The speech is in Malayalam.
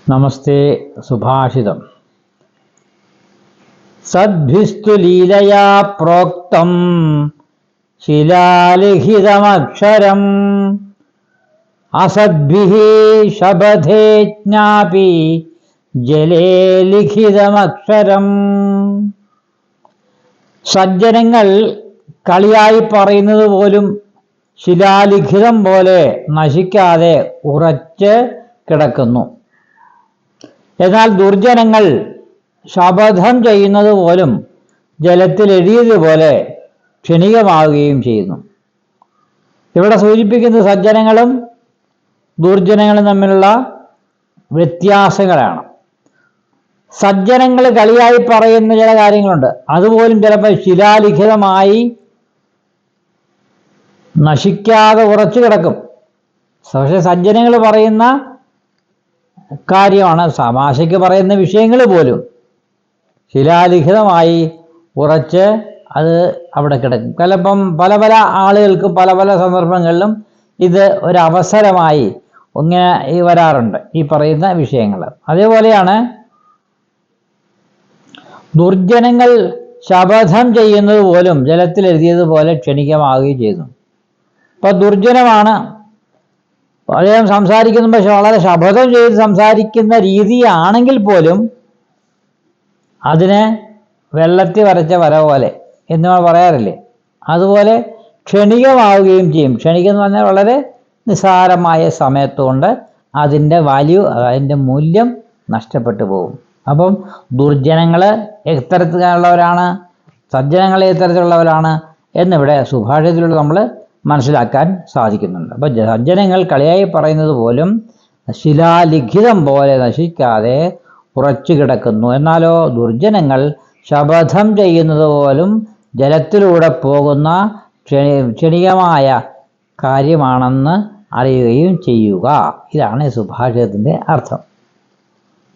നമസ്തേ. സുഭാഷിതം. സദ്ഭിസ്തു ലീലയാ പ്രോക്തം ശിലാലിഖിതമക്ഷരം അസദ്ഭിഃ ശബദേ ജ്ഞാപി ജലേ ലിഖിതമക്ഷരം. സജ്ജനങ്ങൾ കളിയായി പറയുന്നത് പോലും ശിലാലിഖിതം പോലെ നശിക്കാതെ ഉറച്ച് കിടക്കുന്നു. എന്നാൽ ദുർജനങ്ങൾ ശപഥം ചെയ്യുന്നത് പോലും ജലത്തിൽ എഴുതിയതുപോലെ ക്ഷണികമാവുകയും ചെയ്യുന്നു. ഇവിടെ സൂചിപ്പിക്കുന്നത് സജ്ജനങ്ങളും ദുർജനങ്ങളും തമ്മിലുള്ള വ്യത്യാസങ്ങളാണ്. സജ്ജനങ്ങൾ കളിയായി പറയുന്ന ചില കാര്യങ്ങളുണ്ട്, അതുപോലും ചിലപ്പോൾ ശിലാലിഖിതമായി നശിക്കാതെ ഉറച്ചു കിടക്കും. പക്ഷെ സജ്ജനങ്ങൾ പറയുന്ന കാര്യമാണ്, തമാശയ്ക്ക് പറയുന്ന വിഷയങ്ങൾ പോലും ശിലാലിഖിതമായി ഉറച്ച് അത് അവിടെ കിടക്കും. ചിലപ്പം പല പല ആളുകൾക്കും പല പല സന്ദർഭങ്ങളിലും ഇത് ഒരവസരമായി ഇങ്ങനെ വരാറുണ്ട്, ഈ പറയുന്ന വിഷയങ്ങൾ. അതേപോലെയാണ് ദുർജനങ്ങൾ ശപഥം ചെയ്യുന്നത് പോലും ജലത്തിൽ എഴുതിയതുപോലെ ക്ഷണികമാവുകയും ചെയ്യുന്നു. ഇപ്പം ദുർജനമാണ്, അദ്ദേഹം സംസാരിക്കുന്ന പക്ഷെ വളരെ ശപഥം ചെയ്ത് സംസാരിക്കുന്ന രീതിയാണെങ്കിൽ പോലും അതിന് വെള്ളത്തിൽ വരച്ച വര പോലെ എന്ന് നമ്മൾ പറയാറില്ലേ, അതുപോലെ ക്ഷണികമാവുകയും ചെയ്യും. ക്ഷണികം എന്ന് പറഞ്ഞാൽ വളരെ നിസ്സാരമായ സമയത്തുകൊണ്ട് അതിൻ്റെ വാല്യൂ, അതിൻ്റെ മൂല്യം നഷ്ടപ്പെട്ടു പോകും. അപ്പം ദുർജനങ്ങൾ എത്തരത്തിലുള്ളവരാണ്, സജ്ജനങ്ങൾ എത്തരത്തിലുള്ളവരാണ് എന്നിവിടെ സുഭാഷിതത്തിലൂടെ നമ്മൾ മനസ്സിലാക്കാൻ സാധിക്കുന്നുണ്ട്. അപ്പം സജ്ജനങ്ങൾ കളിയായി പറയുന്നത് പോലും ശിലാലിഖിതം പോലെ നശിക്കാതെ ഉറച്ചു കിടക്കുന്നു. എന്നാലോ ദുർജനങ്ങൾ ശപഥം ചെയ്യുന്നത് പോലും ജലത്തിലൂടെ പോകുന്ന ക്ഷണികമായ കാര്യമാണെന്ന് അറിയുകയും ചെയ്യുക. ഇതാണ് സുഭാഷിതത്തിൻ്റെ അർത്ഥം.